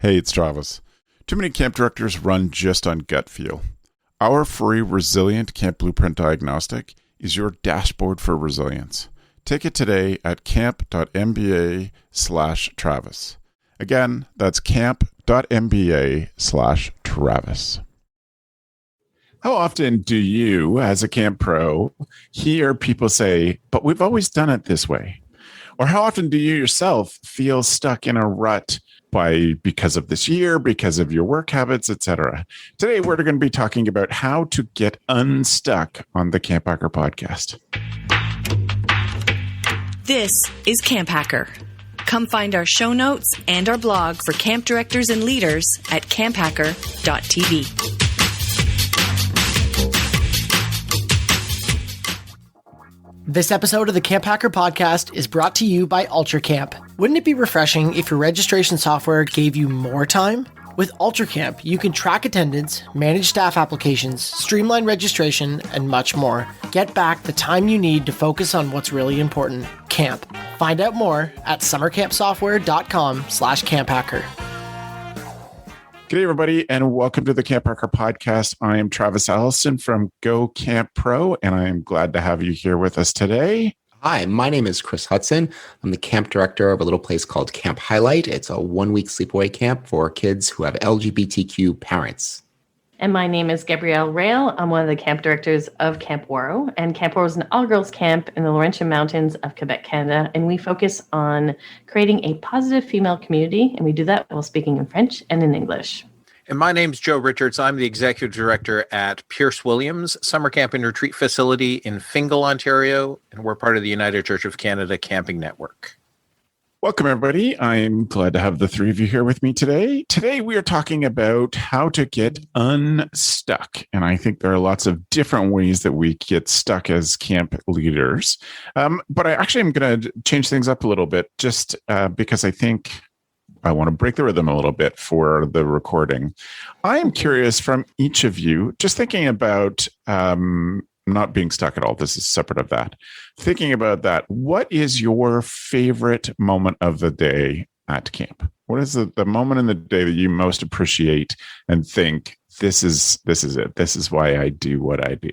Hey, it's Travis. Too many camp directors run just on gut feel. Our free Resilient Camp Blueprint Diagnostic is your dashboard for resilience. Take it today at camp.mba/Travis. Again, that's camp.mba/Travis. How often do you, as a camp pro, hear people say, but we've always done it this way? Or how often do you yourself feel stuck in a rut because of this year, because of your work habits, etc.? Today, we're going to be talking about how to get unstuck on the CampHacker podcast. This is CampHacker. Come find our show notes and our blog for camp directors and leaders at camphacker.tv. This episode of the CampHacker podcast is brought to you by UltraCamp. Wouldn't it be refreshing if your registration software gave you more time? With UltraCamp, you can track attendance, manage staff applications, streamline registration, and much more. Get back the time you need to focus on what's really important, camp. Find out more at summercampsoftware.com/camphacker. G'day, everybody, and welcome to the CampHacker podcast. I am Travis Allison from Go Camp Pro, and I am glad to have you here with us today. Hi, my name is Chris Hudson. I'm the camp director of a little place called Camp Highlight. It's a 1-week sleepaway camp for kids who have LGBTQ parents. And my name is Gabrielle Rail. I'm one of the camp directors of Camp Waro. And Camp Waro is an all-girls camp in the Laurentian Mountains of Quebec, Canada. And we focus on creating a positive female community. And we do that while speaking in French and in English. And my name's Joe Richards. I'm the executive director at Pierce Williams Summer Camp and Retreat Facility in Fingal, Ontario. And we're part of the United Church of Canada Camping Network. Welcome, everybody. I'm glad to have the three of you here with me today. Today, we are talking about how to get unstuck. And I think there are lots of different ways that we get stuck as camp leaders. But I actually am going to change things up a little bit just because I think I want to break the rhythm a little bit for the recording. I am curious from each of you, just thinking about not being stuck at all. This is separate of that. Thinking about that, what is your favorite moment of the day at camp? What is the moment in the day that you most appreciate and think, this is it. This is why I do what I do?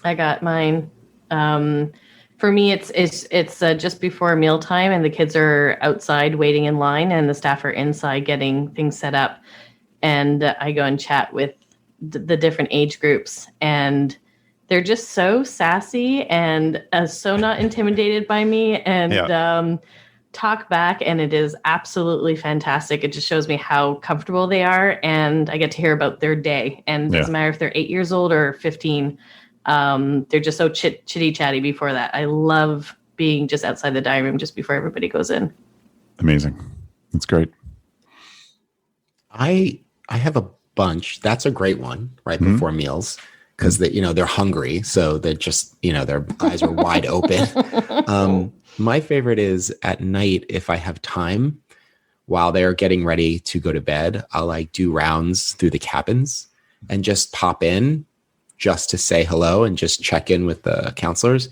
I got mine. For me, it's just before mealtime and the kids are outside waiting in line and the staff are inside getting things set up. And I go and chat with the different age groups, and they're just so sassy and so not intimidated by me and talk back. And it is absolutely fantastic. It just shows me how comfortable they are. And I get to hear about their day. And it doesn't matter if they're 8 years old or 15. They're just so chitty chatty before that. I love being just outside the dining room just before everybody goes in. Amazing. That's great. I have a bunch. That's a great one right before meals. Because they're hungry, so they're just their eyes are wide open. My favorite is at night if I have time while they're getting ready to go to bed. I'll do rounds through the cabins and just pop in just to say hello and just check in with the counselors.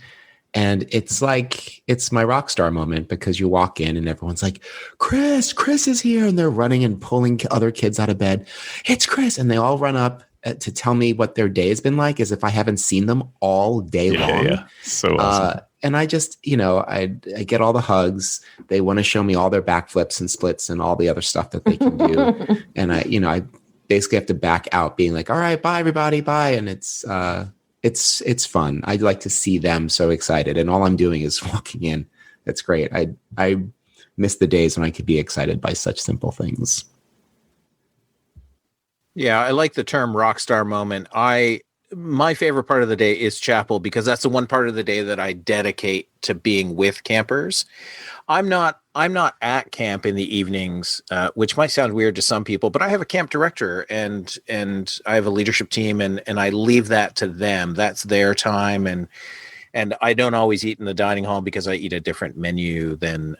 And it's my rock star moment because you walk in and everyone's like, Chris is here, and they're running and pulling other kids out of bed. It's Chris, and they all run up to tell me what their day has been like, as if I haven't seen them all day long. Yeah. So awesome. And I just, I get all the hugs. They want to show me all their backflips and splits and all the other stuff that they can do. And I basically have to back out being like, all right, bye everybody, bye. And it's fun. I like to see them so excited. And all I'm doing is walking in. It's great. I miss the days when I could be excited by such simple things. Yeah, I like the term rock star moment. My favorite part of the day is chapel because that's the one part of the day that I dedicate to being with campers. I'm not at camp in the evenings, which might sound weird to some people, but I have a camp director and I have a leadership team and I leave that to them. That's their time. And I don't always eat in the dining hall because I eat a different menu than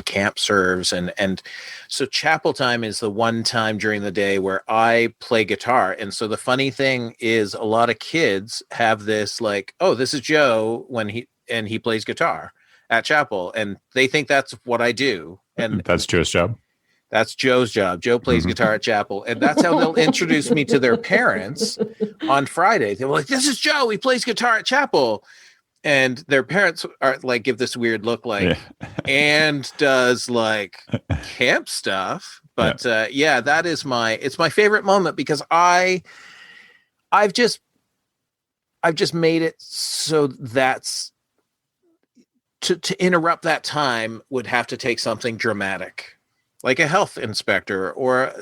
camp serves. And so chapel time is the one time during the day where I play guitar. And so the funny thing is a lot of kids have this like, oh, this is Joe when he plays guitar at chapel. And they think that's what I do. And that's Joe's job. That's Joe's job. Joe plays guitar at chapel, and that's how they'll introduce me to their parents on Friday. They're like, "This is Joe. He plays guitar at chapel," and their parents are like, give this weird look, like, and does like camp stuff. But that is it's my favorite moment because I've just made it so that's to interrupt that time would have to take something dramatic. Like a health inspector or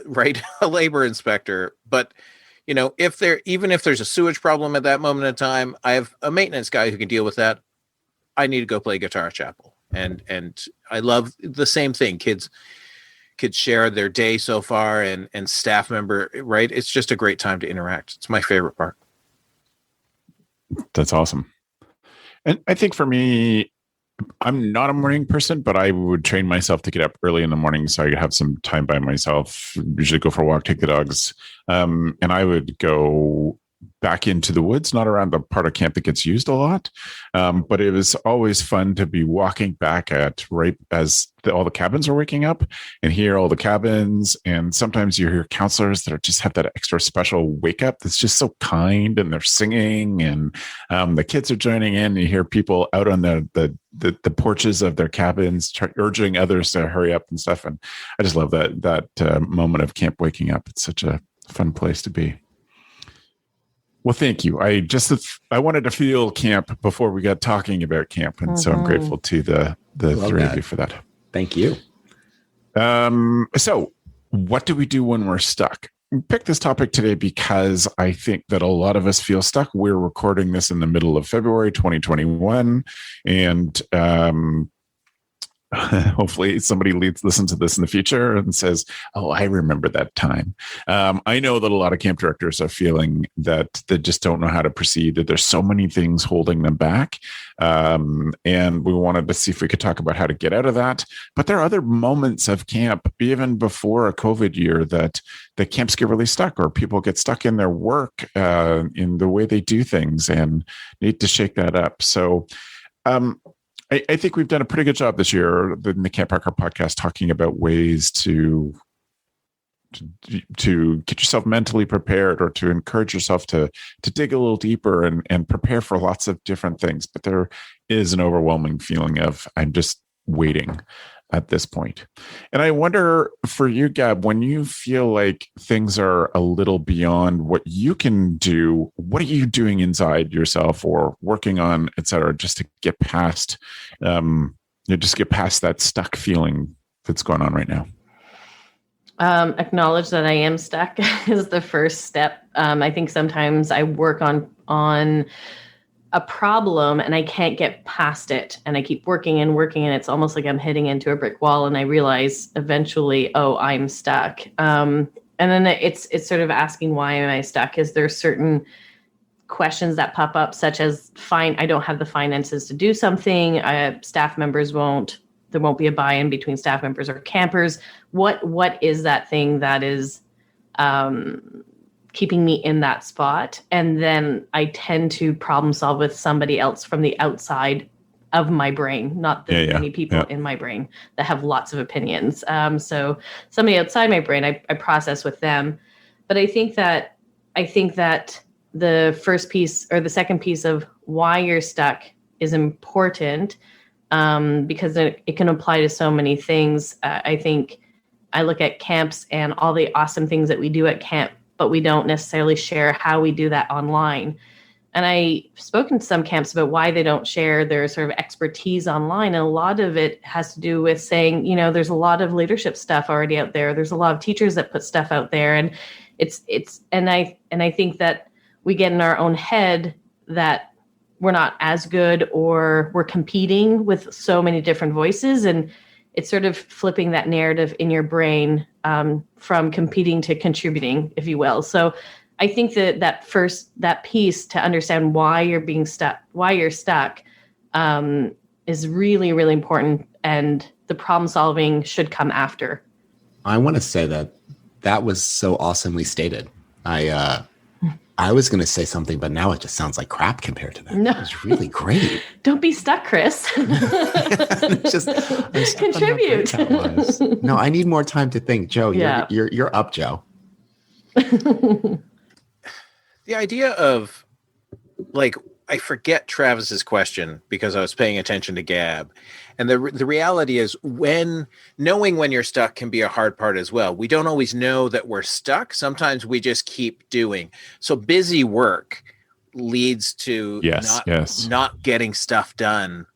a labor inspector. But, even if there's a sewage problem at that moment in time, I have a maintenance guy who can deal with that. I need to go play guitar at chapel. And I love the same thing. Kids share their day so far and staff member, right? It's just a great time to interact. It's my favorite part. That's awesome. And I think for me, I'm not a morning person, but I would train myself to get up early in the morning so I could have some time by myself, usually go for a walk, take the dogs. And I would go back into the woods, not around the part of camp that gets used a lot. But it was always fun to be walking back at right as all the cabins are waking up and hear all the cabins. And sometimes you hear counselors that just have that extra special wake up that's just so kind, and they're singing, and the kids are joining in. You hear people out on the porches of their cabins urging others to hurry up and stuff. And I just love that moment of camp waking up. It's such a fun place to be. Well, thank you. I wanted to feel camp before we got talking about camp. And so I'm grateful to the three of you for that. Thank you. So what do we do when we're stuck? We picked this topic today because I think that a lot of us feel stuck. We're recording this in the middle of February 2021. And hopefully somebody listens to this in the future and says, "Oh, I remember that time." I know that a lot of camp directors are feeling that they just don't know how to proceed, that there's so many things holding them back. And we wanted to see if we could talk about how to get out of that. But there are other moments of camp, even before a COVID year, that the camps get really stuck, or people get stuck in their work, in the way they do things, and need to shake that up. So, I think we've done a pretty good job this year in the CampHacker podcast talking about ways to get yourself mentally prepared, or to encourage yourself to dig a little deeper and prepare for lots of different things. But there is an overwhelming feeling of, I'm just waiting at this point. And I wonder for you, Gab, when you feel like things are a little beyond what you can do, what are you doing inside yourself or working on, et cetera, just to get past, that stuck feeling that's going on right now? Acknowledge that I am stuck is the first step. I think sometimes I work on a problem and I can't get past it, and I keep working and it's almost like I'm hitting into a brick wall, and I realize eventually, oh, I'm stuck. And then it's sort of asking, why am I stuck? Is there certain questions that pop up, such as, I don't have the finances to do something. Staff members there won't be a buy-in between staff members or campers. What is that thing that is keeping me in that spot? And then I tend to problem solve with somebody else from the outside of my brain, not the many people in my brain that have lots of opinions. So somebody outside my brain, I process with them. But I think that the first piece or the second piece of why you're stuck is important, because it can apply to so many things. I think I look at camps and all the awesome things that we do at camp, but we don't necessarily share how we do that online. And I've spoken to some camps about why they don't share their sort of expertise online. And a lot of it has to do with saying, there's a lot of leadership stuff already out there. There's a lot of teachers that put stuff out there. And I think that we get in our own head that we're not as good, or we're competing with so many different voices. And it's sort of flipping that narrative in your brain, from competing to contributing, if you will. So I think that piece to understand why you're stuck, is really, really important. And the problem solving should come after. I want to say that was so awesomely stated. I was going to say something, but now it just sounds like crap compared to that. No. It was really great. Don't be stuck, Chris. I'm stuck Contribute. On how great that was. No, I need more time to think. Joe, Yeah. you're up, Joe. The idea of, like, I forget Travis's question because I was paying attention to Gab. And the reality is, knowing when you're stuck can be a hard part as well. We don't always know that we're stuck. Sometimes we just keep doing. So busy work leads to not getting stuff done.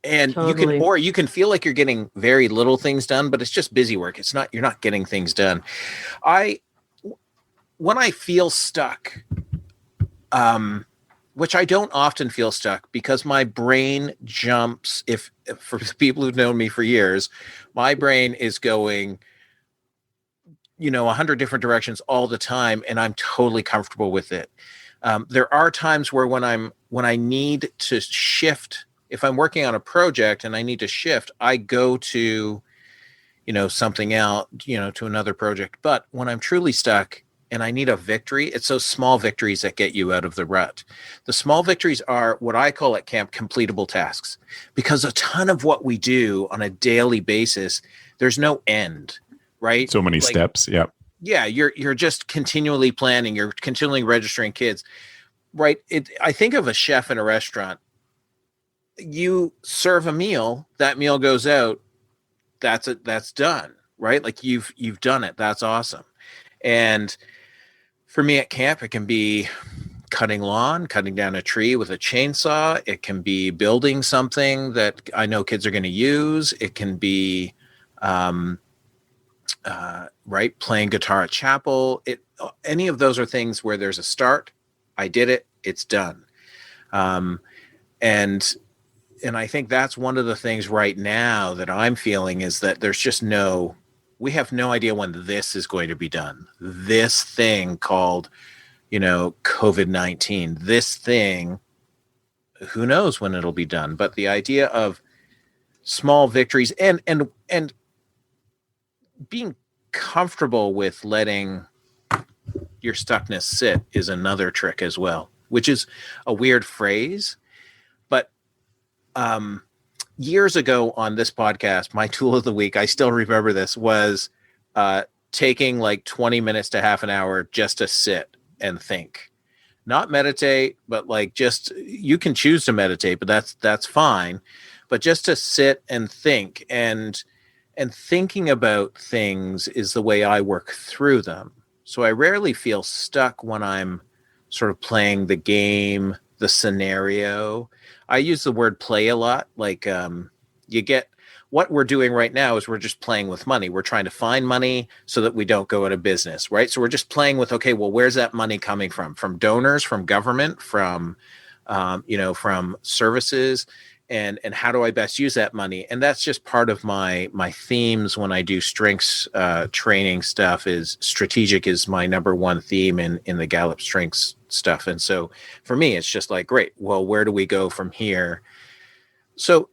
And Totally. you can feel like you're getting very little things done, but it's just busy work. You're not getting things done. When I feel stuck, which I don't often feel stuck because my brain jumps. If for people who've known me for years, my brain is going, 100 different directions all the time, and I'm totally comfortable with it. There are times where when I need to shift, if I'm working on a project and I need to shift, I go to, something else, to another project. But when I'm truly stuck, and I need a victory, it's those small victories that get you out of the rut. The small victories are what I call at camp completable tasks, because a ton of what we do on a daily basis, there's no end, right? So many steps. Yeah. Yeah. You're just continually planning. You're continually registering kids, right? I think of a chef in a restaurant. You serve a meal, that meal goes out. That's it. That's done, right? Like you've done it. That's awesome. And for me at camp, it can be cutting lawn, cutting down a tree with a chainsaw. It can be building something that I know kids are going to use. It can be, playing guitar at chapel. Any of those are things where there's a start. I did it. It's done. And I think that's one of the things right now that I'm feeling is that there's just we have no idea when this is going to be done. This thing called, COVID-19, this thing, who knows when it'll be done. But the idea of small victories and being comfortable with letting your stuckness sit is another trick as well, which is a weird phrase. But years ago on this podcast, my tool of the week, I still remember this, was taking like 20 minutes to half an hour just to sit and think. Not meditate, but like just, you can choose to meditate, but that's fine. But just to sit and think, and thinking about things is the way I work through them. So I rarely feel stuck when I'm sort of playing the game, the scenario. I use the word play a lot. Like what we're doing right now is we're just playing with money. We're trying to find money so that we don't go out of business, right? So we're just playing with, okay, well, where's that money coming from? From donors, from government, from services, and how do I best use that money? And that's just part of my themes when I do strengths training stuff. Is strategic is my number one theme in the Gallup strengths stuff. And so for me, it's just like, great, well, where do we go from here? So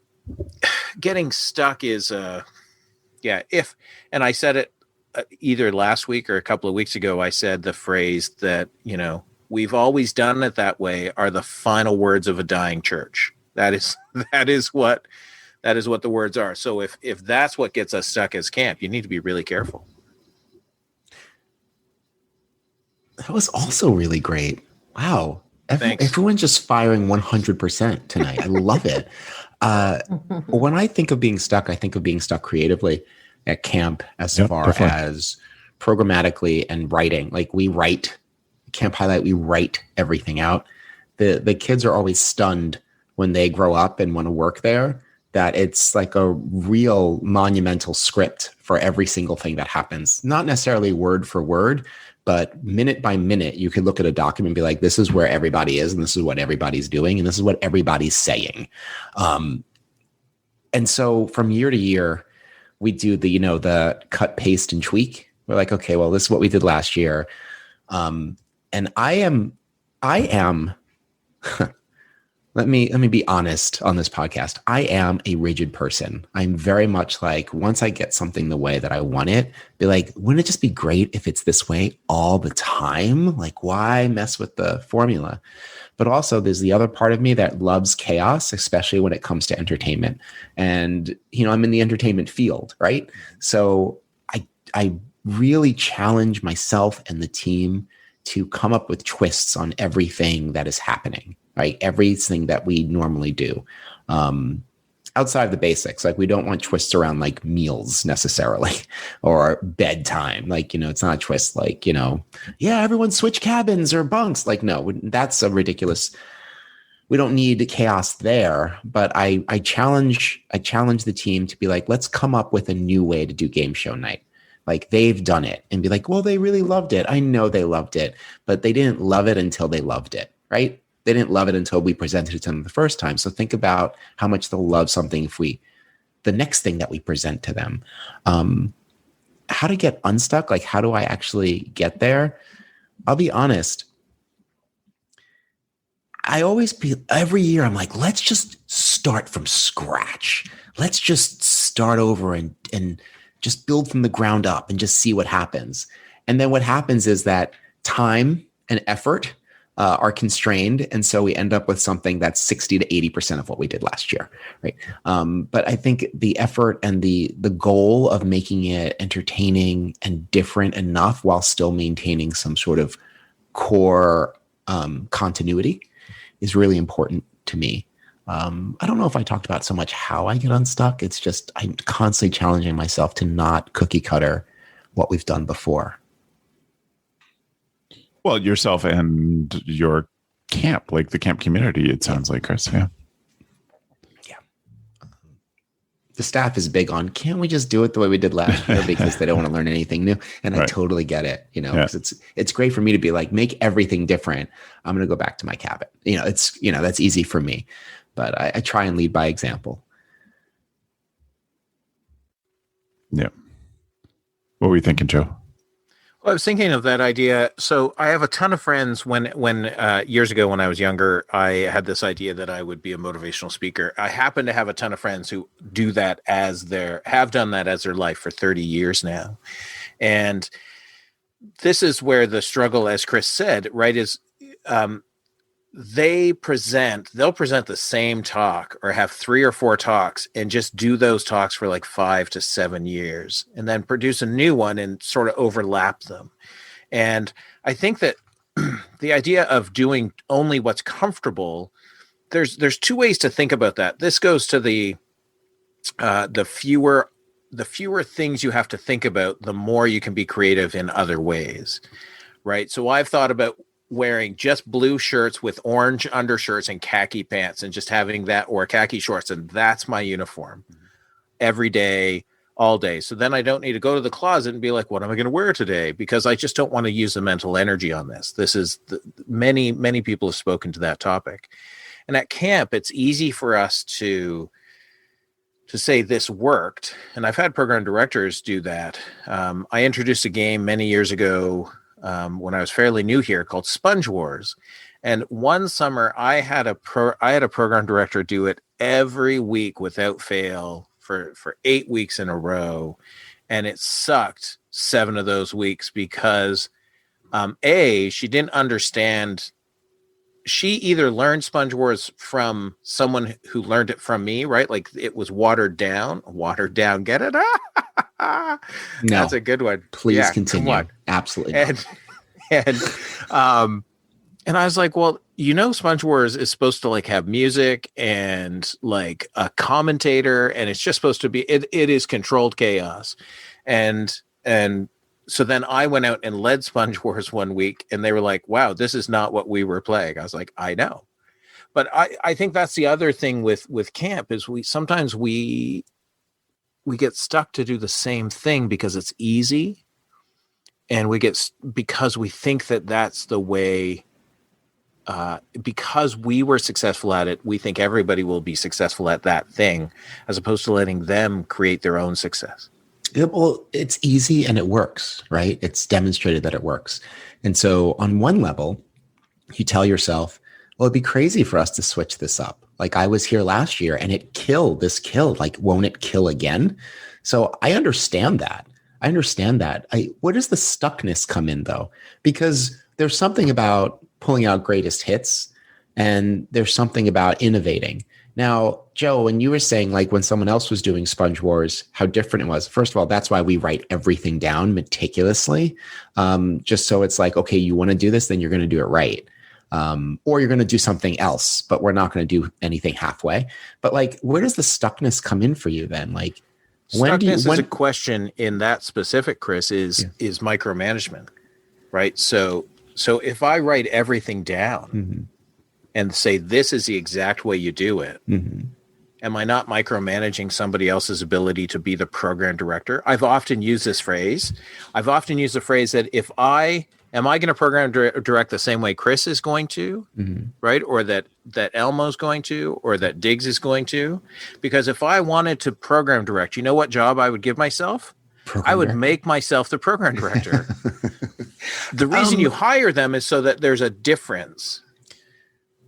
getting stuck is and I said it either last week or a couple of weeks ago, I said the phrase that, we've always done it that way are the final words of a dying church. That is what the words are. So if that's what gets us stuck as camp, you need to be really careful. That was also really great. Wow. Thanks. Everyone's just firing 100% tonight. I love it. When I think of being stuck, I think of being stuck creatively at camp as far as programmatically and writing. Like we write, Camp Highlight, we write everything out. The kids are always stunned when they grow up and want to work there, that it's like a real monumental script for every single thing that happens. Not necessarily word for word, but minute by minute, you could look at a document and be like, this is where everybody is, and this is what everybody's doing, and this is what everybody's saying. And so from year to year, we do the cut, paste, and tweak. We're like, okay, well, this is what we did last year. And I am let me be honest on this podcast. I am a rigid person. I'm very much like, once I get something the way that I want it, be like, wouldn't it just be great if it's this way all the time? Like, why mess with the formula? But also there's the other part of me that loves chaos, especially when it comes to entertainment. And, I'm in the entertainment field, right? So I really challenge myself and the team to come up with twists on everything that is happening, right? Everything that we normally do. Outside of the basics, like we don't want twists around like meals necessarily or bedtime. Like, it's not a twist like, yeah, everyone switch cabins or bunks. Like, no, that's a ridiculous. We don't need chaos there. But I challenge the team to be like, let's come up with a new way to do game show night. Like they've done it and be like, well, they really loved it. I know they loved it, but they didn't love it until they loved it, right? They didn't love it until we presented it to them the first time. So think about how much they'll love something the next thing that we present to them. How to get unstuck? Like, how do I actually get there? I'll be honest. Every year I'm like, let's just start from scratch. Let's just start over and just build from the ground up and just see what happens. And then what happens is that time and effort are constrained. And so we end up with something that's 60 to 80% of what we did last year, right? But I think the effort and the goal of making it entertaining and different enough while still maintaining some sort of core continuity is really important to me. I don't know if I talked about so much how I get unstuck. It's just I'm constantly challenging myself to not cookie cutter what we've done before. Well, yourself and your camp, like the camp community, it sounds like, Chris. Yeah. Yeah. The staff is big on, can't we just do it the way we did last year because they don't want to learn anything new? And I totally get it, because it's great for me to be like, make everything different. I'm going to go back to my cabin. That's easy for me, but I try and lead by example. Yeah. What were you thinking, Joe? Well, I was thinking of that idea. So I have a ton of friends when years ago when I was younger, I had this idea that I would be a motivational speaker. I happen to have a ton of friends who do that have done that as their life for 30 years now. And this is where the struggle, as Chris said, right, is they'll present the same talk or have 3 or 4 talks and just do those talks for like 5 to 7 years and then produce a new one and sort of overlap them. And I think that the idea of doing only what's comfortable, there's 2 ways to think about that. This goes to the fewer things you have to think about, the more you can be creative in other ways, right? So I've thought about wearing just blue shirts with orange undershirts and khaki pants and just having that, or khaki shorts, and that's my uniform every day, all day. So then I don't need to go to the closet and be like, what am I going to wear today? Because I just don't want to use the mental energy on this. This is many people have spoken to that topic. And at camp, it's easy for us to say this worked. And I've had program directors do that. I introduced a game many years ago when I was fairly new here called Sponge Wars. And one summer I had a program director do it every week without fail for 8 weeks in a row. And it sucked 7 of those weeks because she didn't understand. She either learned Sponge Wars from someone who learned it from me, right? Like it was watered down, get it? No, that's a good one. Please continue. Absolutely. And I was like, well, Sponge Wars is supposed to like have music and like a commentator, and it's just supposed to be, it is controlled chaos. And so then I went out and led Sponge Wars one week, and they were like, wow, this is not what we were playing. I was like, I know. But I think that's the other thing with camp is sometimes we get stuck to do the same thing because it's easy. And because we think that that's the way, because we were successful at it, we think everybody will be successful at that thing, as opposed to letting them create their own success. Well, it's easy and it works, right? It's demonstrated that it works. And so on one level, you tell yourself, Well, it'd be crazy for us to switch this up. Like I was here last year and it killed. This killed. Like, won't it kill again? So I understand that. Where does the stuckness come in though? Because there's something about pulling out greatest hits and there's something about innovating. Now, Joe, when you were saying like when someone else was doing Sponge Wars, how different it was. First of all, that's why we write everything down meticulously. Just so it's like, okay, you want to do this, then you're going to do it right. Or you're going to do something else, but we're not going to do anything halfway. But like, where does the stuckness come in for you then? Like, is a question in that specific, Chris, is micromanagement, right? So if I write everything down and say, this is the exact way you do it, am I not micromanaging somebody else's ability to be the program director? I've often used this phrase. I've often used the phrase that am I going to program direct the same way Chris is going to, right? Or that Elmo's going to, or that Diggs is going to? Because if I wanted to program direct, you know what job I would give myself? I would make myself the program director. The reason you hire them is so that there's a difference.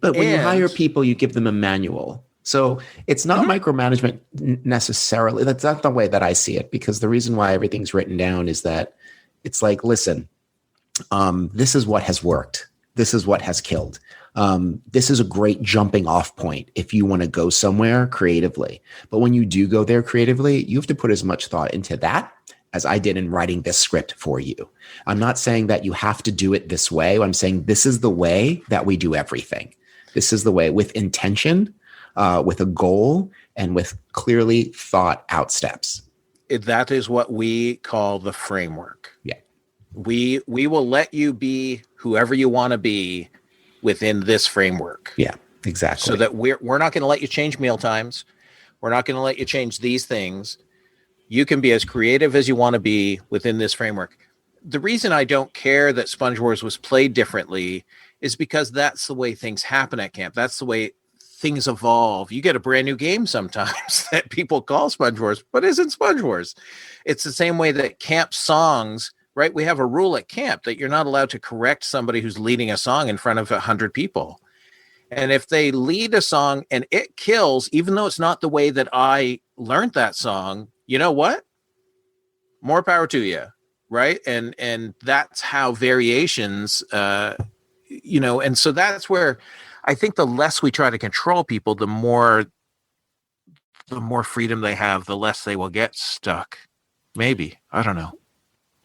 But when you hire people, you give them a manual. So it's not micromanagement necessarily. That's not the way that I see it, because the reason why everything's written down is that it's like, listen, this is what has worked. This is what has killed. This is a great jumping off point if you want to go somewhere creatively. But when you do go there creatively, you have to put as much thought into that as I did in writing this script for you. I'm not saying that you have to do it this way. I'm saying this is the way that we do everything. This is the way, with intention, with a goal, and with clearly thought out steps. That is what we call the framework. Yeah. We will let you be whoever you want to be within this framework. Yeah, exactly. So that we're not going to let you change meal times. We're not going to let you change these things. You can be as creative as you want to be within this framework. The reason I don't care that Sponge Wars was played differently is because that's the way things happen at camp. That's the way things evolve. You get a brand new game sometimes that people call Sponge Wars, but isn't Sponge Wars. It's the same way that camp songs, right? We have a rule at camp that you're not allowed to correct somebody who's leading a song in front of 100 people. And if they lead a song and it kills, even though it's not the way that I learned that song, you know what? More power to you, right? And that's how variations, and so that's where I think the less we try to control people, the more freedom they have, the less they will get stuck. Maybe. I don't know.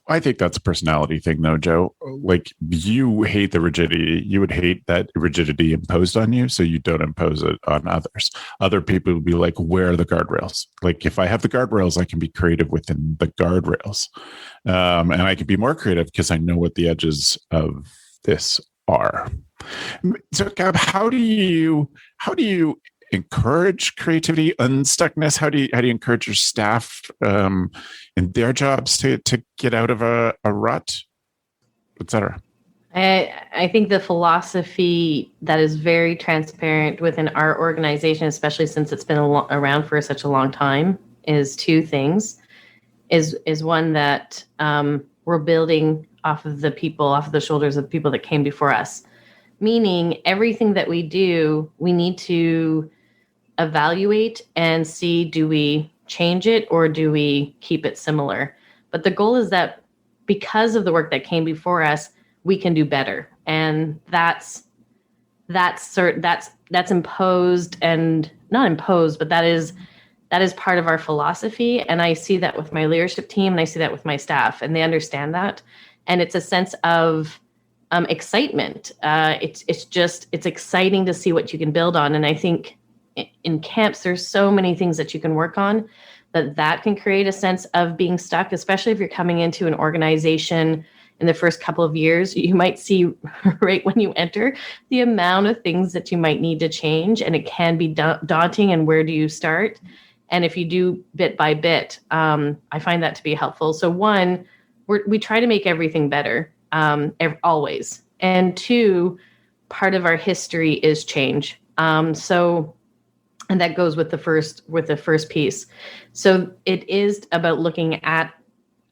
I think that's a personality thing, though, Joe. Like, you hate the rigidity. You would hate that rigidity imposed on you, so you don't impose it on others. Other people would be like, where are the guardrails? Like, if I have the guardrails, I can be creative within the guardrails. And I can be more creative because I know what the edges of this are. So, Gab, how do you encourage creativity, unstuckness? How do you encourage your staff in their jobs to get out of a rut, etc.? I think the philosophy that is very transparent within our organization, especially since it's been around for such a long time, is two things. Is one that we're building off of the shoulders of the people that came before us. Meaning everything that we do, we need to evaluate and see, do we change it or do we keep it similar? But the goal is that because of the work that came before us, we can do better. And that's imposed, and not imposed, but that is part of our philosophy. And I see that with my leadership team, and I see that with my staff, and they understand that. And it's a sense of excitement. It's exciting to see what you can build on. And I think in camps, there's so many things that you can work on that can create a sense of being stuck, especially if you're coming into an organization in the first couple of years. You might see right when you enter the amount of things that you might need to change, and it can be daunting. And where do you start? And if you do bit by bit, I find that to be helpful. So one, we try to make everything better. Always. And two, part of our history is change. And that goes with the first piece. So it is about looking at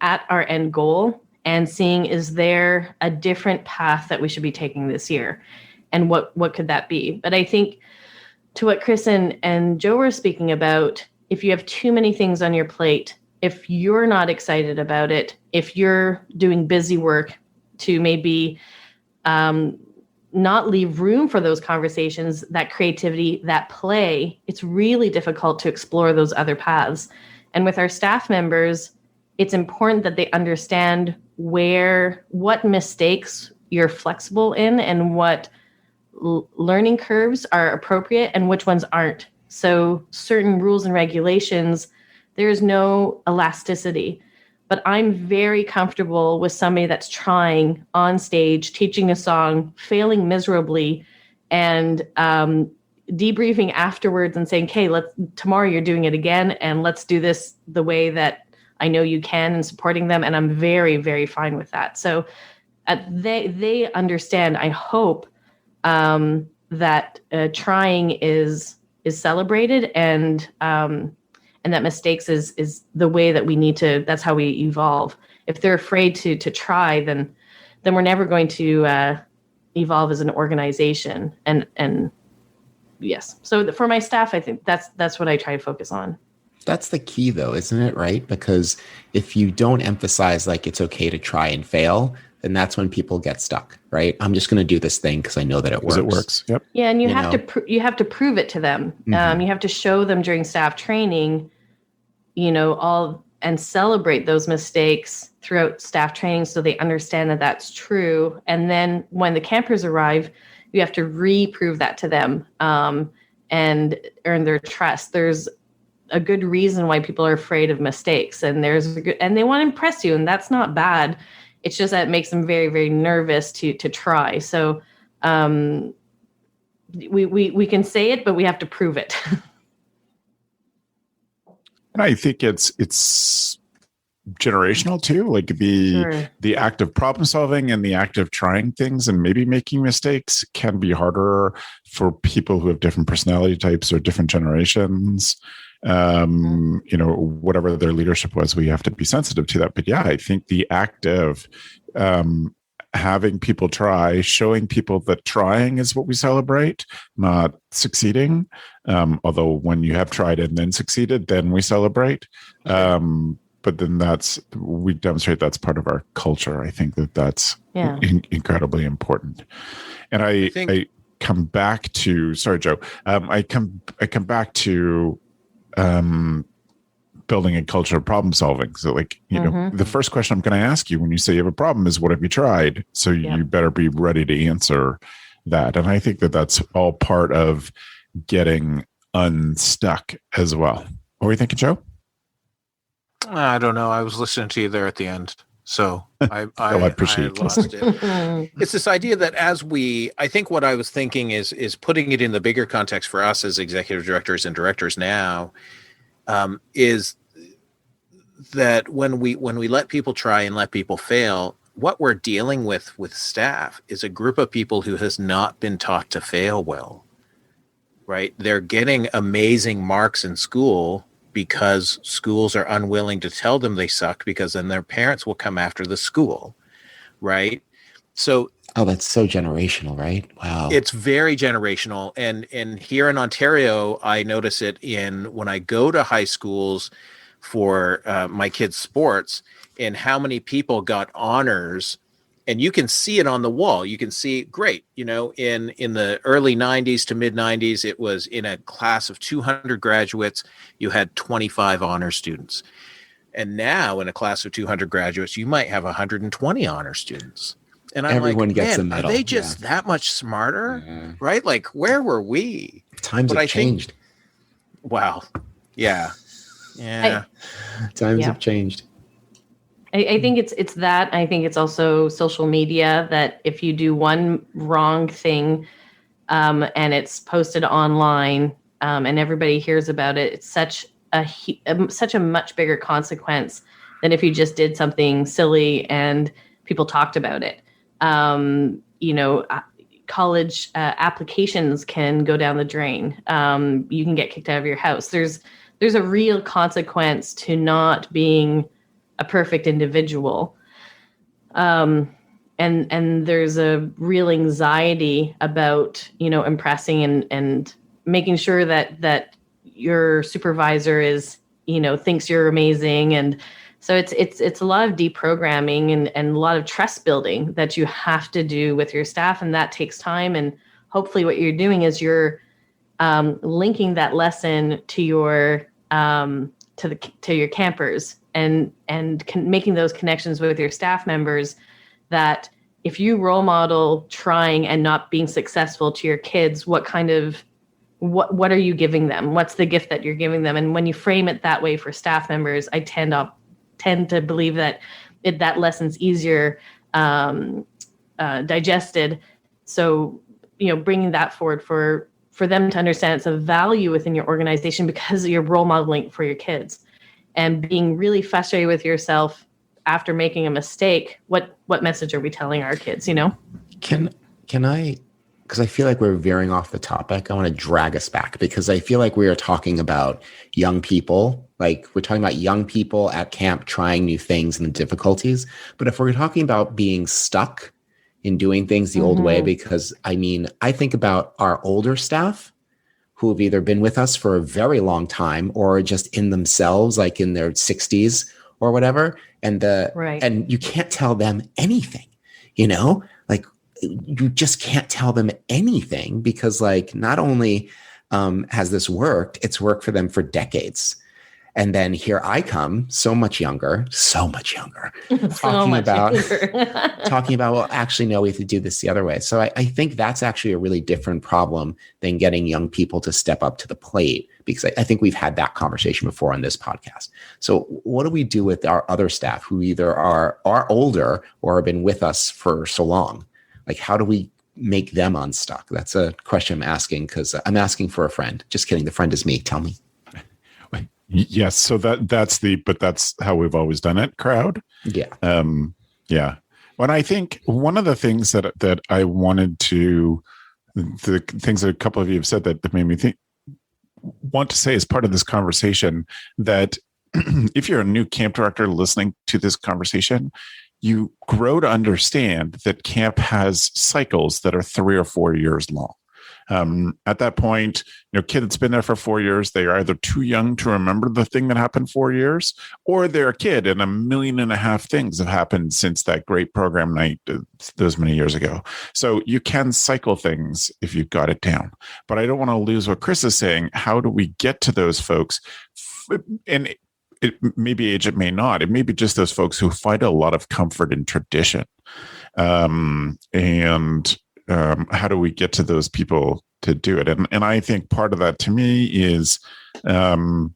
our end goal and seeing, is there a different path that we should be taking this year? and what could that be? But I think to what Chris and Joe were speaking about, if you have too many things on your plate, if you're not excited about it, if you're doing busy work to maybe not leave room for those conversations, that creativity, that play, it's really difficult to explore those other paths. And with our staff members, it's important that they understand what mistakes you're flexible in and what learning curves are appropriate and which ones aren't. So certain rules and regulations, there's no elasticity. But I'm very comfortable with somebody that's trying on stage, teaching a song, failing miserably, and debriefing afterwards and saying, "Okay, tomorrow you're doing it again, and let's do this the way that I know you can," and supporting them. And I'm very, very fine with that. So they understand. I hope that trying is celebrated, and that mistakes is the way that we need to. That's how we evolve. If they're afraid to try, then we're never going to evolve as an organization. And yes, so for my staff, I think that's what I try to focus on. That's the key, though, isn't it? Right? Because if you don't emphasize like it's okay to try and fail, then that's when people get stuck, right? I'm just going to do this thing because I know that it works. It works. Yep. Yeah, and you have to prove it to them. Mm-hmm. You have to show them during staff training, and celebrate those mistakes throughout staff training so they understand that that's true. And then when the campers arrive, you have to reprove that to them and earn their trust. There's a good reason why people are afraid of mistakes, and and they want to impress you, and that's not bad. It's just that it makes them very, very nervous to try. So we can say it, but we have to prove it. And I think it's generational too, like the act of problem solving and the act of trying things and maybe making mistakes can be harder for people who have different personality types or different generations. Whatever their leadership was, we have to be sensitive to that. But yeah, I think the act of having people try, showing people that trying is what we celebrate, not succeeding. Although when you have tried and then succeeded, then we celebrate. But then we demonstrate that's part of our culture. I think that's incredibly important. And I come back to, sorry, Joe, I come back to building a culture of problem solving. So the first question I'm going to ask you when you say you have a problem is, what have you tried? So you better be ready to answer that. And I think that's all part of getting unstuck as well. What were you thinking, Joe? I don't know. I was listening to you there at the end. So I appreciate I lost it. It's this idea that I think what I was thinking is putting it in the bigger context for us as executive directors and directors now, is that when we let people try and let people fail, what we're dealing with staff is a group of people who has not been taught to fail well, right? They're getting amazing marks in school because schools are unwilling to tell them they suck, because then their parents will come after the school, right? So that's so generational, right? Wow. It's very generational. And here in Ontario, I notice it when I go to high schools for my kids' sports, and how many people got honors. And you can see it on the wall. You can see, great, in the early 90s to mid 90s, it was in a class of 200 graduates, you had 25 honor students. And now in a class of 200 graduates, you might have 120 honor students. And I'm everyone gets a medal. Are they just that much smarter? Right? Like, where were we? Times have changed. Wow. Yeah. Yeah. Times have changed. I think it's that. I think it's also social media, that if you do one wrong thing and it's posted online and everybody hears about it, it's such a much bigger consequence than if you just did something silly and people talked about it. College applications can go down the drain. You can get kicked out of your house. There's a real consequence to not being a perfect individual. And and there's a real anxiety about, impressing and making sure that your supervisor is, thinks you're amazing. And so it's a lot of deprogramming and a lot of trust building that you have to do with your staff, and that takes time. And hopefully what you're doing is you're linking that lesson to your to your campers and making those connections with your staff members, that if you role model trying and not being successful to your kids, what are you giving them? What's the gift that you're giving them? And when you frame it that way for staff members, I tend to believe that that lesson's easier digested. So, bringing that forward for them to understand it's a value within your organization because you're role modeling for your kids, and being really frustrated with yourself after making a mistake. What message are we telling our kids? Can I? Because I feel like we're veering off the topic. I want to drag us back because I feel like we are talking about young people. Like we're talking about young people at camp trying new things and the difficulties. But if we're talking about being stuck in doing things the old way, because I think about our older staff who have either been with us for a very long time or just in themselves, like in their 60s or whatever. And and you can't tell them anything, like you just can't tell them anything because like not only has this worked, it's worked for them for decades. And then here I come, so much younger, talking about, well, actually, no, we have to do this the other way. So I think that's actually a really different problem than getting young people to step up to the plate, because I think we've had that conversation before on this podcast. So what do we do with our other staff who either are older or have been with us for so long? Like, how do we make them unstuck? That's a question I'm asking because I'm asking for a friend. Just kidding. The friend is me. Tell me. Yes. So but that's how we've always done it, crowd. Yeah. Yeah. When I think one of the things that I wanted to, the things that a couple of you have said that made me want to say as part of this conversation, that if you're a new camp director listening to this conversation, you grow to understand that camp has cycles that are 3 or 4 years long. At that point, kid that's been there for 4 years, they are either too young to remember the thing that happened 4 years, or they're a kid and 1.5 million things have happened since that great program night those many years ago. So you can cycle things if you've got it down. But I don't want to lose what Chris is saying. How do we get to those folks? And it may be age, it may not. It may be just those folks who find a lot of comfort in tradition. How do we get to those people to do it? And I think part of that to me is, one,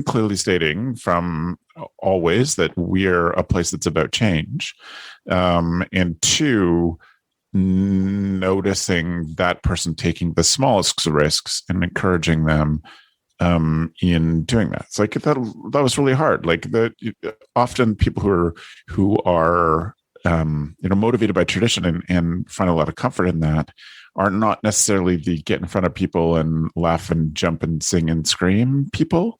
clearly stating from always that we're a place that's about change. And two, noticing that person taking the smallest risks and encouraging them in doing that. It's like that was really hard. Like often people who are motivated by tradition and find a lot of comfort in that are not necessarily the get in front of people and laugh and jump and sing and scream people.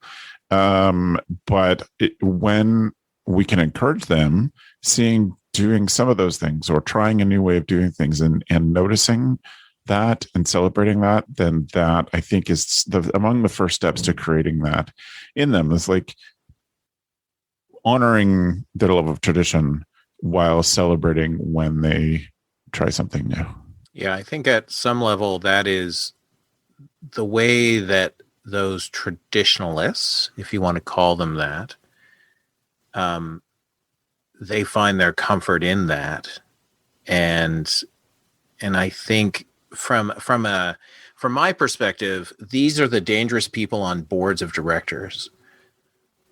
But when we can encourage them, doing some of those things or trying a new way of doing things and noticing that and celebrating that, then that I think is among the first steps to creating that in them. It's like honoring their love of tradition while celebrating when they try something new. Yeah, I think at some level that is the way that those traditionalists, if you want to call them that, they find their comfort in that. And I think from my perspective, these are the dangerous people on boards of directors,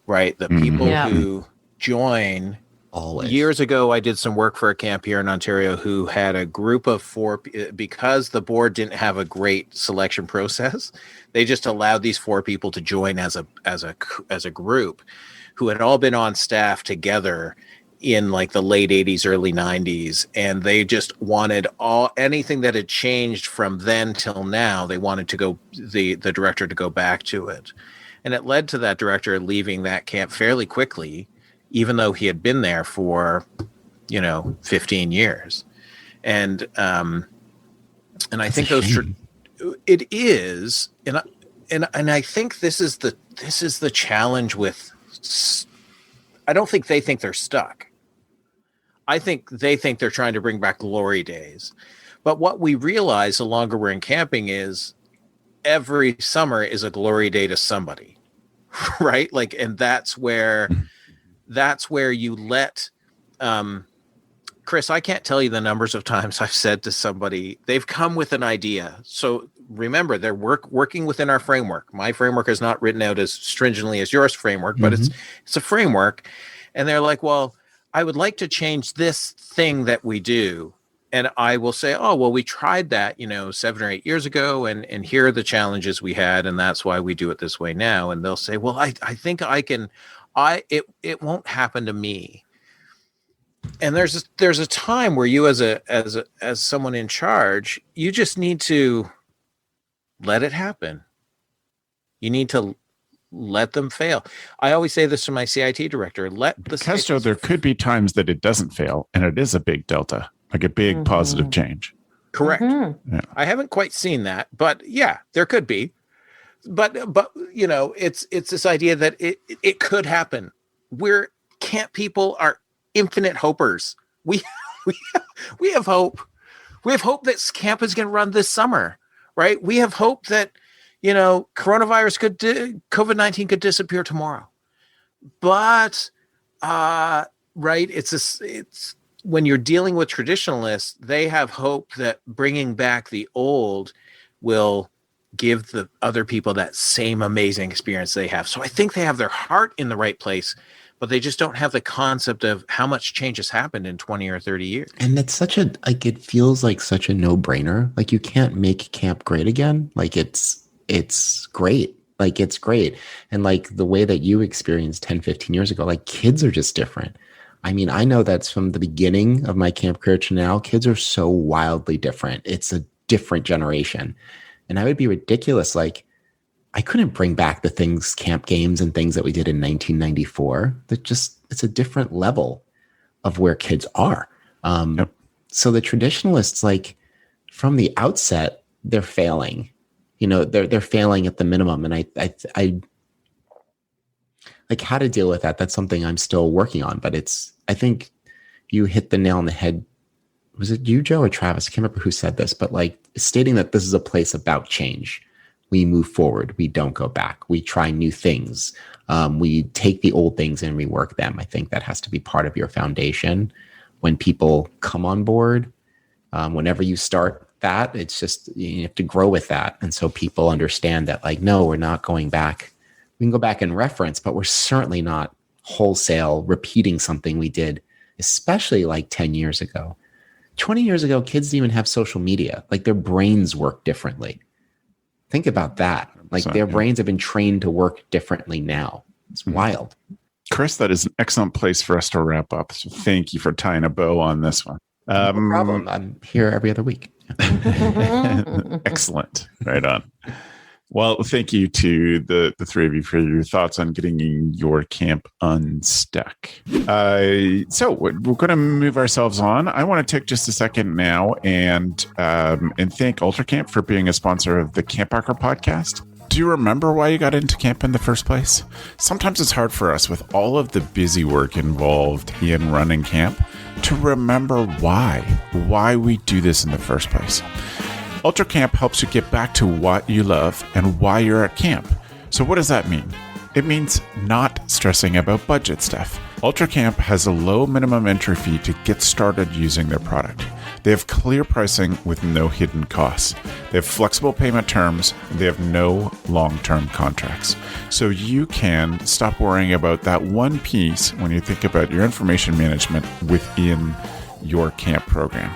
right? The people who join. Always. Years ago, I did some work for a camp here in Ontario who had a group of 4, because the board didn't have a great selection process. They just allowed these 4 people to join as a group who had all been on staff together in like the late 80s, early 90s. And they just wanted anything that had changed from then till now. They wanted to go, the director to go back to it. And it led to that director leaving that camp fairly quickly, even though he had been there for 15 years. And I think it is, and I think this is the challenge with. I don't think they think they're stuck. I think they think they're trying to bring back glory days. But what we realize the longer we're in camping is every summer is a glory day to somebody, right? Like, and that's where you let. Chris, I can't tell you the numbers of times I've said to somebody, they've come with an idea. So remember, they're working within our framework. My framework is not written out as stringently as yours framework, but it's a framework. And they're like, well, I would like to change this thing that we do. And I will say, oh, well, we tried that, 7 or 8 years ago, and here are the challenges we had, and that's why we do it this way now. And they'll say, well, I think I can, it won't happen to me. And there's a time where you as someone in charge, you just need to let it happen. You need to let them fail. I always say this to my CIT director, because Joe, there could be times that it doesn't fail and it is a big delta, like a big positive change. Correct. Yeah. I haven't quite seen that, but yeah, there could be. But it's this idea that it could happen. Camp people are infinite hopers. We have hope. We have hope that camp is going to run this summer, right? We have hope that COVID-19 could disappear tomorrow. But right, it's when you're dealing with traditionalists, they have hope that bringing back the old will give the other people that same amazing experience they have. So I think they have their heart in the right place, but they just don't have the concept of how much change has happened in 20 or 30 years. And it's it feels like such a no-brainer. Like, you can't make camp great again. Like, it's great. Like, it's great. And like the way that you experienced 10, 15 years ago, like, kids are just different. I mean, I know that's from the beginning of my camp career to now, kids are so wildly different. It's a different generation. And I would be ridiculous. Like, I couldn't bring back the camp games and things that we did in 1994. It's a different level of where kids are. So the traditionalists, like, from the outset, they're failing. They're failing at the minimum. And I like, how to deal with that. That's something I'm still working on, but I think you hit the nail on the head. Was it you, Joe, or Travis? I can't remember who said this, but like, stating that this is a place about change. We move forward. We don't go back. We try new things. We take the old things and rework them. I think that has to be part of your foundation. When people come on board, whenever you start that, it's just, you have to grow with that. And so people understand that, like, no, we're not going back. We can go back and reference, but we're certainly not wholesale repeating something we did, especially like 10 years ago. 20 years ago, kids didn't even have social media. Like, their brains work differently. Think about that. Like, their brains have been trained to work differently now. It's wild. Chris, that is an excellent place for us to wrap up. So thank you for tying a bow on this one. No problem. I'm here every other week. Excellent. Right on. Well, thank you to the three of you for your thoughts on getting your camp unstuck. So we're going to move ourselves on. I want to take just a second now and thank UltraCamp for being a sponsor of the CampHacker podcast. Do you remember why you got into camp in the first place? Sometimes it's hard for us, with all of the busy work involved in running camp, to remember why we do this in the first place. UltraCamp helps you get back to what you love and why you're at camp. So what does that mean? It means not stressing about budget stuff. UltraCamp has a low minimum entry fee to get started using their product. They have clear pricing with no hidden costs. They have flexible payment terms, and they have no long-term contracts. So you can stop worrying about that one piece when you think about your information management within your camp program.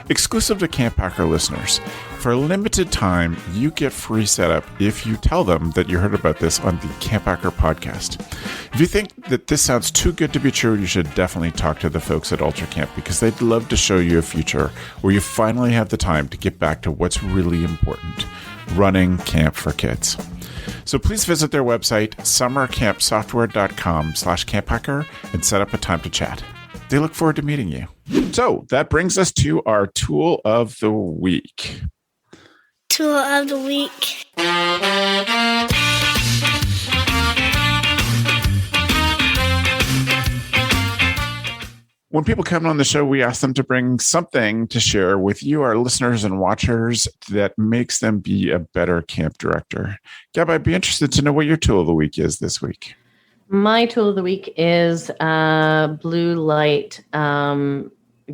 Exclusive to CampHacker listeners, for a limited time, you get free setup if you tell them that you heard about this on the CampHacker podcast. If you think that this sounds too good to be true, you should definitely talk to the folks at UltraCamp, because they'd love to show you a future where you finally have the time to get back to what's really important, running camp for kids. So please visit their website, summercampsoftware.com/camphacker, and set up a time to chat. They look forward to meeting you. So that brings us to our tool of the week. Tool of the week. When people come on the show, we ask them to bring something to share with you, our listeners and watchers, that makes them be a better camp director. Gab, I'd be interested to know what your tool of the week is this week. My tool of the week is blue light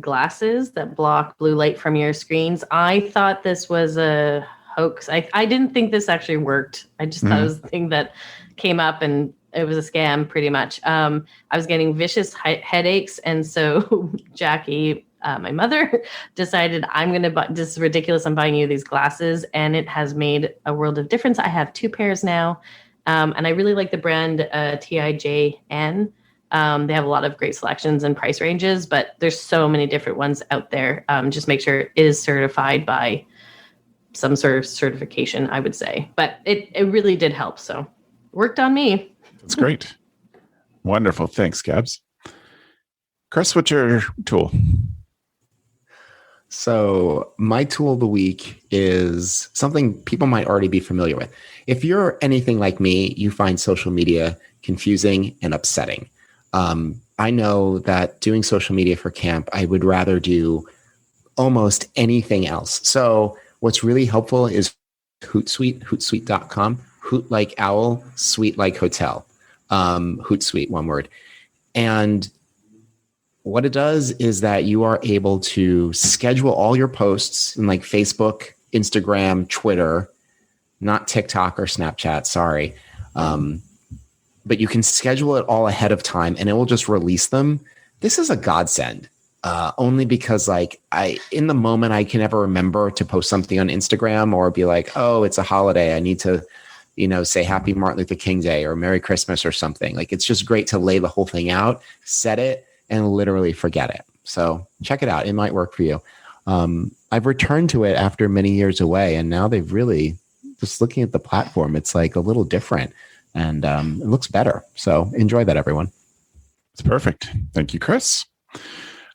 glasses that block blue light from your screens. I thought this was a hoax. I didn't think this actually worked. I just thought it was the thing that came up and it was a scam pretty much. I was getting vicious headaches. And so Jackie, my mother, decided I'm going to buy, this is ridiculous. I'm buying you these glasses. And it has made a world of difference. I have 2 pairs now. And I really like the brand TIJN. They have a lot of great selections and price ranges, but there's so many different ones out there. Just make sure it is certified by some sort of certification, I would say. But it really did help. So worked on me. That's great. Wonderful. Thanks, Gabz. Chris, what's your tool? So my tool of the week is something people might already be familiar with. If you're anything like me, you find social media confusing and upsetting. I know that doing social media for camp, I would rather do almost anything else. So what's really helpful is Hootsuite, hootsuite.com, hoot like owl, suite like hotel, Hootsuite, one word. And what it does is that you are able to schedule all your posts in like Facebook, Instagram, Twitter, not TikTok or Snapchat, sorry. But you can schedule it all ahead of time and it will just release them. This is a godsend, only because like in the moment, I can never remember to post something on Instagram or be like, oh, it's a holiday. I need to, say Happy Martin Luther King Day or Merry Christmas or something. Like, it's just great to lay the whole thing out, set it, and literally forget it. So check it out. It might work for you. I've returned to it after many years away, and now they've really, just looking at the platform, it's like a little different and it looks better. So enjoy that, everyone. It's perfect. Thank you, Chris.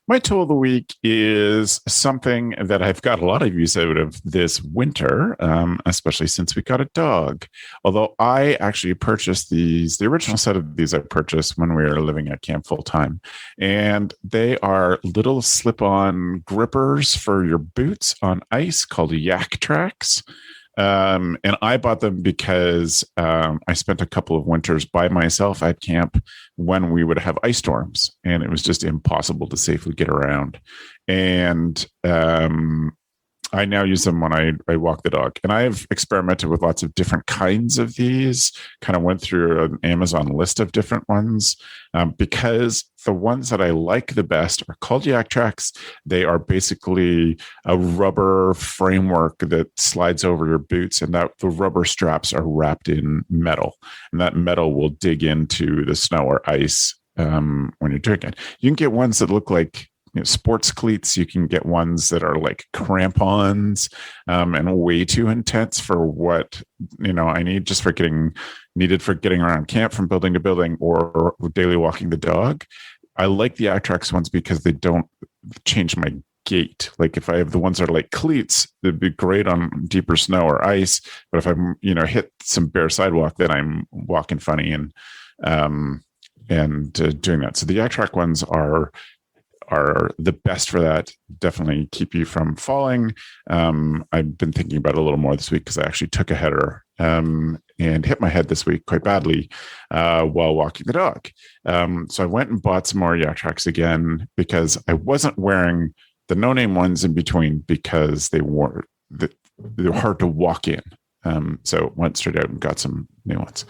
My tool of the week is something that I've got a lot of use out of this winter, especially since we got a dog. Although I actually purchased these, the original set of these I purchased when we were living at camp full time. And they are little slip-on grippers for your boots on ice called Yak Tracks. And I bought them because I spent a couple of winters by myself at camp when we would have ice storms, and it was just impossible to safely get around. And I now use them when I walk the dog. And I've experimented with lots of different kinds of these, kind of went through an Amazon list of different ones, because the ones that I like the best are called Yak Tracks. They are basically a rubber framework that slides over your boots, and that the rubber straps are wrapped in metal, and that metal will dig into the snow or ice when you're doing it. You can get ones that look like sports cleats. You can get ones that are like crampons and way too intense for what I need just for getting around camp from building to building or daily walking the dog. I like the Actrax ones because they don't change my gait. Like if I have the ones that are like cleats, they'd be great on deeper snow or ice. But if I'm hit some bare sidewalk, then I'm walking funny and doing that. So the Actrax ones are the best for that. Definitely keep you from falling. I've been thinking about it a little more this week because I actually took a header and hit my head this week quite badly while walking the dog. So I went and bought some more Yak Tracks again because I wasn't wearing the no-name ones in between because they were hard to walk in. So went straight out and got some new ones,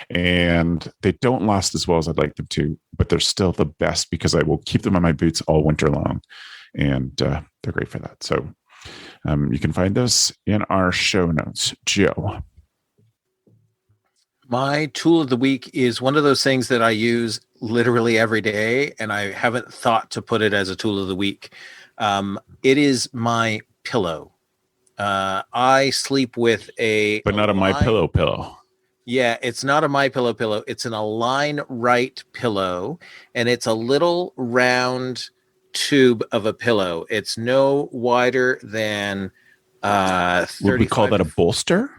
and they don't last as well as I'd like them to, but they're still the best because I will keep them on my boots all winter long, and they're great for that. So you can find those in our show notes. Joe. My tool of the week is one of those things that I use literally every day, and I haven't thought to put it as a tool of the week. It is my pillow. I sleep with but not a My Pillow pillow. Yeah, it's not a MyPillow pillow. It's an Align Right pillow, and it's a little round tube of a pillow. It's no wider than 35. Would we call that a bolster?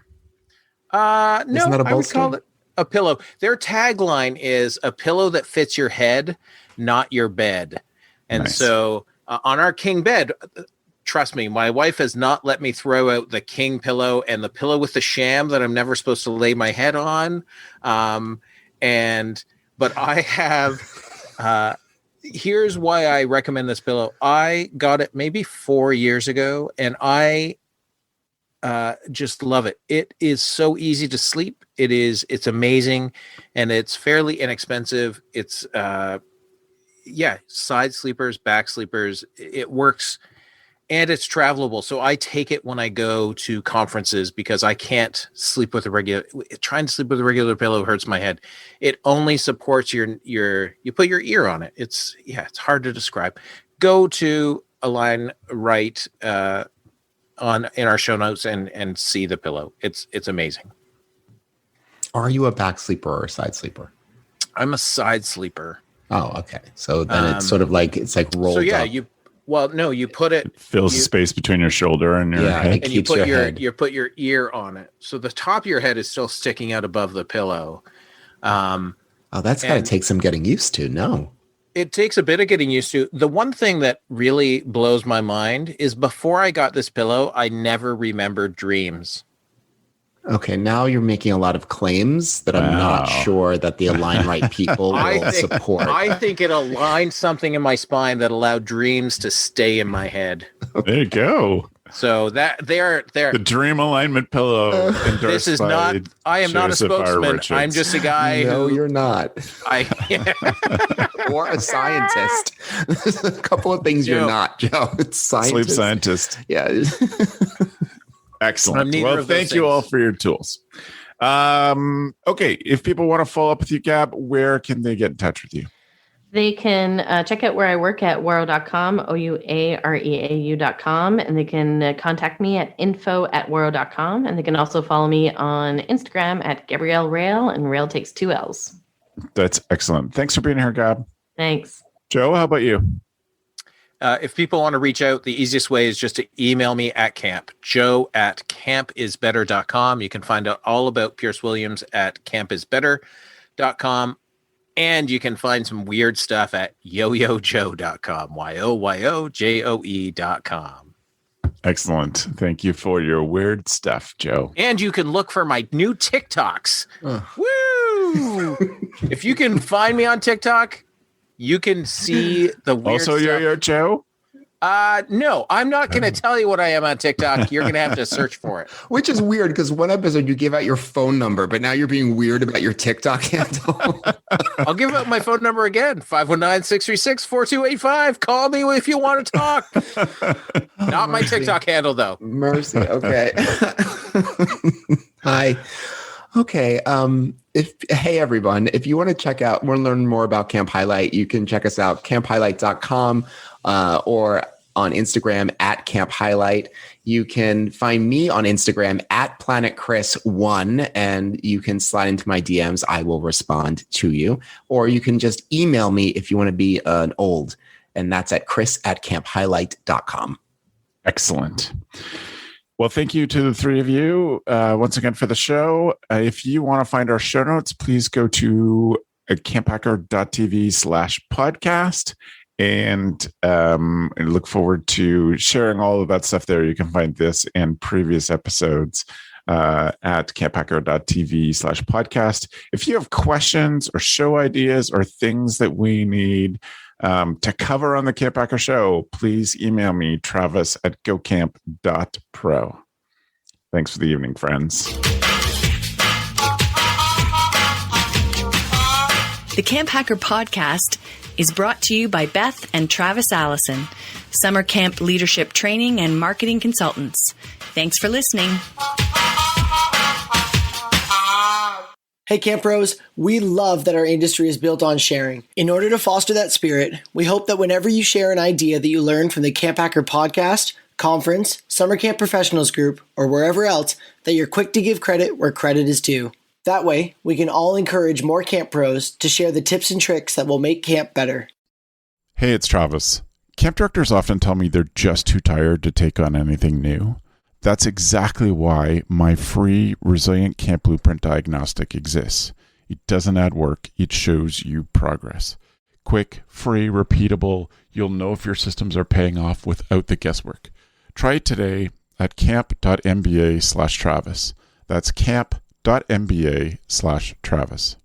No, Isn't that a I would bolster? call it a pillow. Their tagline is a pillow that fits your head, not your bed. And Nice. so on our king bed, trust me, my wife has not let me throw out the king pillow and the pillow with the sham that I'm never supposed to lay my head on. But I have, here's why I recommend this pillow. I got it maybe 4 years ago, and I just love it. It is so easy to sleep. It's amazing, and it's fairly inexpensive. It's, side sleepers, back sleepers. It works. And it's travelable. So I take it when I go to conferences because I can't sleep with trying to sleep with a regular pillow hurts my head. It only supports you put your ear on it. It's hard to describe. Go to Align Right in our show notes and see the pillow. It's amazing. Are you a back sleeper or a side sleeper? I'm a side sleeper. Oh, okay. So then it's sort of like rolled up. You put it. It fills the space between your shoulder and your head. It keeps your head. You put your ear on it, so the top of your head is still sticking out above the pillow. That's got to take some getting used to. No, it takes a bit of getting used to. The one thing that really blows my mind is before I got this pillow, I never remembered dreams. Okay, now you're making a lot of claims that I'm not sure that the Align Right people will support. I think it aligned something in my spine that allowed dreams to stay in my head. There you go. So that they're The dream alignment pillow. This is not. I am not a Joseph R. spokesman. Richards. I'm just a guy. No, you're not. Or a scientist. There's a couple of things you're not, Joe. It's scientist. Sleep scientist. Yeah. Excellent. Well, thank you all for your tools. Okay, if people want to follow up with you, Gab, where can they get in touch with you? They can check out where I work at waro.com, ouareau.com, and they can contact me at info@waro.com, and they can also follow me on Instagram at Gabrielle Rail, and Rail takes 2 L's. That's excellent. Thanks for being here, Gab. Thanks. Joe, how about you? If people want to reach out, the easiest way is just to email me at camp, joe@campisbetter.com. You can find out all about Pierce Williams at campisbetter.com. And you can find some weird stuff at yoyojoe.com, yoyojoe.com. Excellent. Thank you for your weird stuff, Joe. And you can look for my new TikToks. Woo! If you can find me on TikTok, you can see the weird also, stuff. Yo-Yo Joe? No, I'm not going to tell you what I am on TikTok. You're going to have to search for it. Which is weird because one episode you gave out your phone number, but now you're being weird about your TikTok handle. I'll give out my phone number again, 519-636-4285. Call me if you want to talk. Not my TikTok handle, though. Mercy. Okay. Hi. Okay. Hey everyone, if you want to check out, want to learn more about Camp Highlight, you can check us out, camphighlight.com, or on Instagram at Camp Highlight. You can find me on Instagram at PlanetChris1, and you can slide into my DMs. I will respond to you. Or you can just email me if you want to be an old, and that's at chris@camphighlight.com. Excellent. Well, thank you to the three of you once again for the show. If you want to find our show notes, please go to camphacker.tv/podcast. And look forward to sharing all of that stuff there. You can find this and previous episodes at camphacker.tv/podcast. If you have questions or show ideas or things that we need to cover on the Camp Hacker show, please email me, travis@gocamp.pro. Thanks for the evening, friends. The Camp Hacker podcast is brought to you by Beth and Travis Allison, summer camp leadership training and marketing consultants. Thanks for listening. Hey Camp Bros, we love that our industry is built on sharing. In order to foster that spirit, we hope that whenever you share an idea that you learned from the Camp Hacker podcast, conference, summer camp professionals group, or wherever else, that you're quick to give credit where credit is due. That way, we can all encourage more camp pros to share the tips and tricks that will make camp better. Hey, it's Travis. Camp directors often tell me they're just too tired to take on anything new. That's exactly why my free Resilient Camp Blueprint Diagnostic exists. It doesn't add work, it shows you progress. Quick, free, repeatable, you'll know if your systems are paying off without the guesswork. Try it today at camp.mba/Travis. That's camp.mba/Travis.